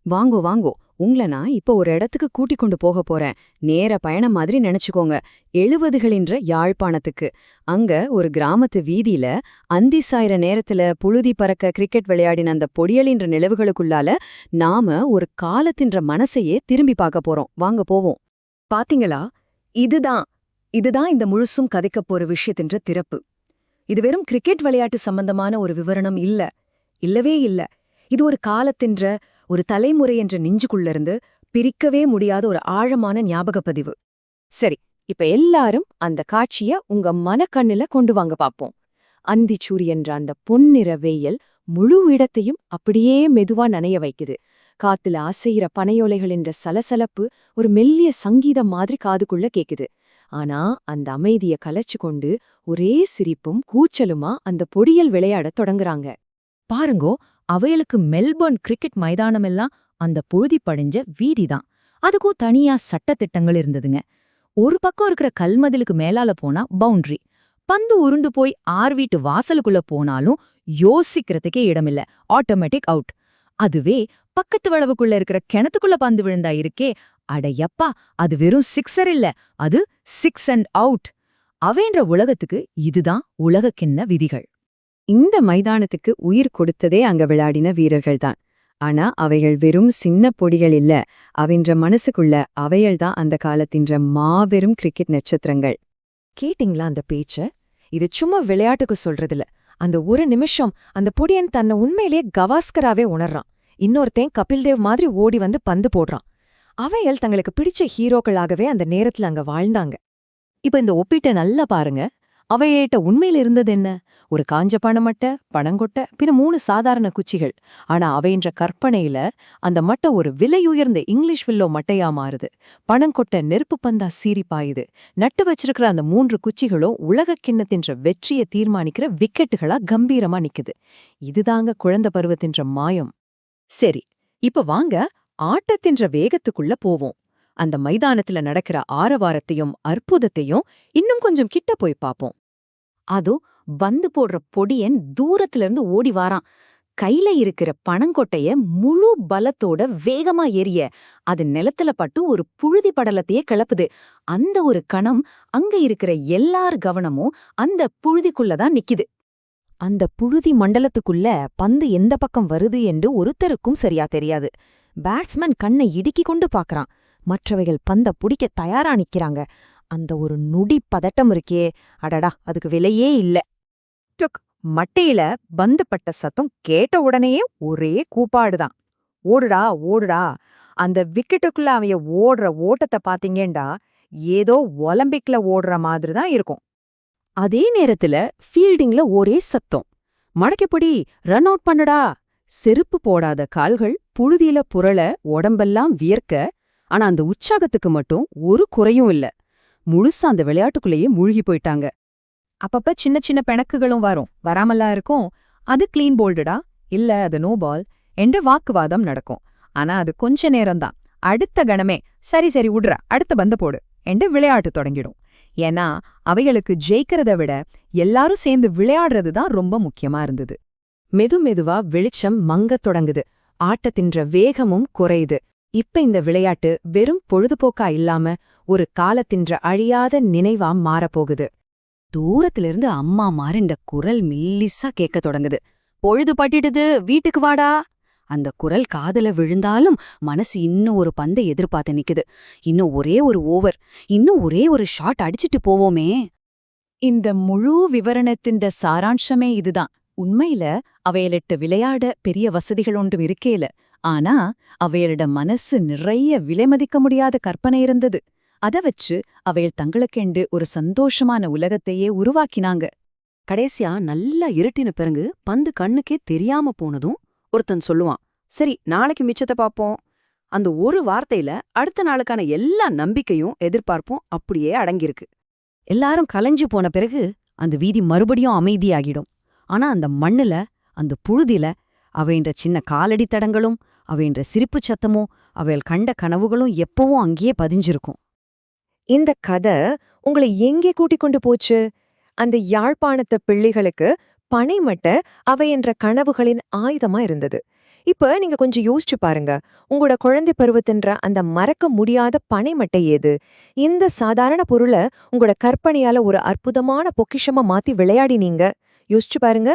வாங்கோ வாங்கோ, உங்கள நான் இப்ப ஒரு இடத்துக்கு கூட்டிக் கொண்டு போக போறேன். நேர பயணம் மாதிரி நினைச்சுக்கோங்க. 70களின்ற யாழ்ப்பாணத்துக்கு. அங்க ஒரு கிராமத்து வீதியில அந்தி சாயிர நேரத்துல புழுதி பறக்க கிரிக்கெட் விளையாடின அந்த பொடியலின்ற நிலவுகளுக்குள்ளால நாம ஒரு காலத்தின்ற மனசையே திரும்பி பார்க்க போறோம். வாங்க போவோம். பாத்தீங்களா? இதுதான் இதுதான் இந்த முழுசும் கதைக்கப் போற விஷயத்தின்ற திறப்பு. இது வெறும் கிரிக்கெட் விளையாட்டு சம்பந்தமான ஒரு விவரணம் இல்ல. இல்லவே இல்ல. இது ஒரு காலத்தின்ற, ஒரு தலைமுறை என்ற நெஞ்சுக்குள்ளிருந்து பிரிக்கவே முடியாத ஒரு ஆழமான ஞாபகப் பதிவு. சரி, இப்ப எல்லாரும் அந்த காட்சிய உங்க மனக்கண்ணுல கொண்டு வாங்க பாப்போம். அந்திச் சூரியன்ற அந்த பொன்னிற வெயில் முழு இடத்தையும் அப்படியே மெதுவா நனைய வைக்குது. காத்துல அசையிற பனையோலைகளின்ற சலசலப்பு ஒரு மெல்லிய சங்கீதம் மாதிரி காதுக்குள்ள கேக்குது. ஆனா அந்த அமைதிய கலைச்சு கொண்டு ஒரே சிரிப்பும் கூச்சலுமா அந்த பொடியல் விளையாடத் தொடங்குறாங்க. பாருங்கோ, அவைகளுக்கு மெல்பர்ன் கிரிக்கெட் மைதானமெல்லாம் அந்த பொழுதி படிஞ்ச வீதிதான். அதுக்கும் தனியா சட்டதிட்டங்கள் இருந்ததுங்க. ஒரு பக்கம் இருக்கிற கல்மதிலுக்கு மேலால போனா பவுண்டரி. பந்து உருண்டு போய் ஆர் வீட்டு வாசலுக்குள்ள போனாலும் யோசிக்கிறதுக்கே இடமில்ல, ஆட்டோமேட்டிக் அவுட். அதுவே பக்கத்து வளவுக்குள்ள இருக்கிற கிணத்துக்குள்ள பந்து விழுந்தா இருக்கே, அடையப்பா, அது வெறும் சிக்ஸர் இல்ல, அது 6 அண்ட் அவுட். அவேன்ற உலகத்துக்கு இதுதான் உலகக்கிண்ண விதிகள். இந்த மைதானத்துக்கு உயிர் கொடுத்ததே அங்க விளையாடின வீரர்கள்தான். ஆனா அவைகள் வெறும் சின்ன பொடிகள் இல்ல. அவின்ற மனசுக்குள்ள அவைகள்தான் அந்த காலத்தின்ற மாபெரும் கிரிக்கெட் நட்சத்திரங்கள். கேட்டிங்களா அந்த பேச்ச? இது சும்மா விளையாட்டுக்கு சொல்றதில்ல. அந்த ஒரு நிமிஷம் அந்த பொடியன் தன்னை உண்மையிலேயே கவாஸ்கராவே உணர்றான். இன்னொருத்தன் கபில்தேவ் மாதிரி ஓடி வந்து பந்து போடுறான். அவைகள் தங்களுக்கு பிடிச்ச ஹீரோக்களாகவே அந்த நேரத்துல அங்க வாழ்ந்தாங்க. இப்ப இந்த ஒப்பீட்டை நல்லா பாருங்க. அவையிட்ட உண்மையில இருந்தது என்ன? ஒரு காஞ்ச பணமட்டை, பணங்கொட்டை, பின்ன 3 சாதாரண குச்சிகள். ஆனா அவைன்ற கற்பனையில அந்த மட்டை ஒரு விலையுயர்ந்த இங்கிலீஷ் வில்லோ மட்டையா மாறுது. பணங்கொட்டை நெருப்பு பந்தா சீறி பாயுது. நட்டு வச்சிருக்கிற அந்த 3 குச்சிகளும் உலக கிண்ணத்தின்ற வெற்றியை தீர்மானிக்கிற விக்கெட்டுகளா கம்பீரமா நிக்குது. இதுதாங்க குழந்தை பருவத்தின்ற மாயம். சரி, இப்ப வாங்க ஆட்டத்தின்ற வேகத்துக்குள்ள போவோம். அந்த மைதானத்துல நடக்கிற ஆரவாரத்தையும் அற்புதத்தையும் இன்னும் கொஞ்சம் கிட்ட போய் பாப்போம். அதோ பந்து போடுற பொடியன் தூரத்துல இருந்து ஓடி வாரான். கையில இருக்கிற பணங்கொட்டைய முழு பலத்தோட வேகமா எரிய அது நிலத்துல பட்டு ஒரு புழுதி படலத்தையே கிளப்புது. அந்த ஒரு கணம் அங்க இருக்கிற எல்லார் கவனமும் அந்த புழுதிக்குள்ளதான் நிக்குது. அந்த புழுதி மண்டலத்துக்குள்ள பந்து எந்த பக்கம் வருது என்று ஒருத்தருக்கும் சரியா தெரியாது. பேட்ஸ்மேன் கண்ணை இடுக்கிக் கொண்டு பாக்குறான். மற்றவைகள் பந்த புடிக்க தயாரா நிக்கிறாங்க. அந்த ஒரு நொடி பதட்டம் இருக்கே, அடடா, அதுக்கு விலையே இல்ல. டுக், மட்டையில பந்து பட்ட சத்தம் கேட்ட உடனேயே ஒரே கூப்பாடுதான். ஓடுடா ஓடுடா. அந்த விக்கெட்டுக்குள்ள அவைய ஓடுற ஓட்டத்தை பாத்தீங்கண்டா ஏதோ ஒலிம்பிக்ல ஓடுற மாதிரி தான் இருக்கும். அதே நேரத்துல ஃபீல்டிங்ல ஒரே சத்தம். மடக்கப்படி, ரன் அவுட் பண்ணுடா. செருப்பு போடாத கால்கள் புழுதியில புரள, உடம்பெல்லாம் வியர்க்க. ஆனா அந்த உற்சாகத்துக்கு மட்டும் ஒரு குறையும் இல்ல. முழுசா அந்த விளையாட்டுக்குள்ளேயே மூழ்கி போயிட்டாங்க. அப்பப்ப சின்ன சின்ன பிணக்குகளும் வராமல்லா இருக்கும். அது கிளீன் போல்டுடா, இல்ல அது நோ பால் என்ற வாக்குவாதம் நடக்கும். ஆனா அது கொஞ்ச நேரம்தான். அடுத்த கணமே சரி சரி விடுற, அடுத்த பந்த போடு என்று விளையாட்டு தொடங்கிடும். ஏன்னா அவைகளுக்கு ஜெயிக்கிறத விட எல்லாரும் சேர்ந்து விளையாடுறது தான் ரொம்ப முக்கியமா இருந்தது. மெதுவா வெளிச்சம் மங்கத் தொடங்குது. ஆட்டத்தின்ற வேகமும் குறையுது. இப்ப இந்த விளையாட்டு வெறும் பொழுதுபோக்கா இல்லாம ஒரு காலத்தின்ற அழியாத நினைவா மாறப்போகுது. தூரத்திலிருந்து அம்மா மாறிண்ட குரல் மில்லிசா கேட்கத் தொடங்குது. பொழுது பட்டிடுது, வீட்டுக்கு வாடா. அந்த குரல் காதுல விழுந்தாலும் மனசு இன்னும் ஒரு பந்தை எதிர்பார்த்து நிக்குது. இன்னும் ஒரே ஒரு ஓவர், இன்னும் ஒரே ஒரு ஷாட் அடிச்சிட்டு போவோமே. இந்த முழு விவரணத்தின் சாராம்சமே இதுதான். உண்மையில அவையலிட்ட விளையாட பெரிய வசதிகள் ஒன்றும் இருக்கேல. ஆனா அவையலிட மனசு நிறைய விலைமதிக்க முடியாத கற்பனை இருந்தது. அத வச்சு அவையல் தங்களுக்கெண்டு ஒரு சந்தோஷமான உலகத்தையே உருவாக்கினாங்க. கடைசியா நல்லா இருட்டின பிறகு பந்து கண்ணுக்கே தெரியாம போனதும் ஒருத்தன் சொல்லுவான், சரி நாளைக்கு மிச்சத்தை பாப்போம். அந்த ஒரு வார்த்தையில அடுத்த நாளுக்கான எல்லா நம்பிக்கையும் எதிர்பார்ப்பும் அப்படியே அடங்கியிருக்கு. எல்லாரும் கலைஞ்சு போன பிறகு அந்த வீதி மறுபடியும் அமைதியாகிடும். ஆனா அந்த மண்ணுல, அந்த புழுதில அவைன்ற சின்ன காலடி தடங்களும் அவைன்ற சிரிப்புச் சத்தமும் அவைகள் கண்ட கனவுகளும் எப்பவும் அங்கேயே பதிஞ்சிருக்கும். இந்த கதை உங்களை எங்கே கூட்டிக் கொண்டு போச்சு? அந்த யாழ்ப்பாணத்து பிள்ளைகளுக்கு பனைமட்டை அவை என்ற கனவுகளின் ஆயுதமா இருந்தது. இப்ப நீங்க கொஞ்சம் யோசிச்சு பாருங்க. உங்களோட குழந்தை பருவத்தின்ற அந்த மறக்க முடியாத பனைமட்டை ஏது? இந்த சாதாரண பொருள உங்களோட கற்பனையால ஒரு அற்புதமான பொக்கிஷமா மாத்தி விளையாடினீங்க. யோசிச்சு பாருங்க.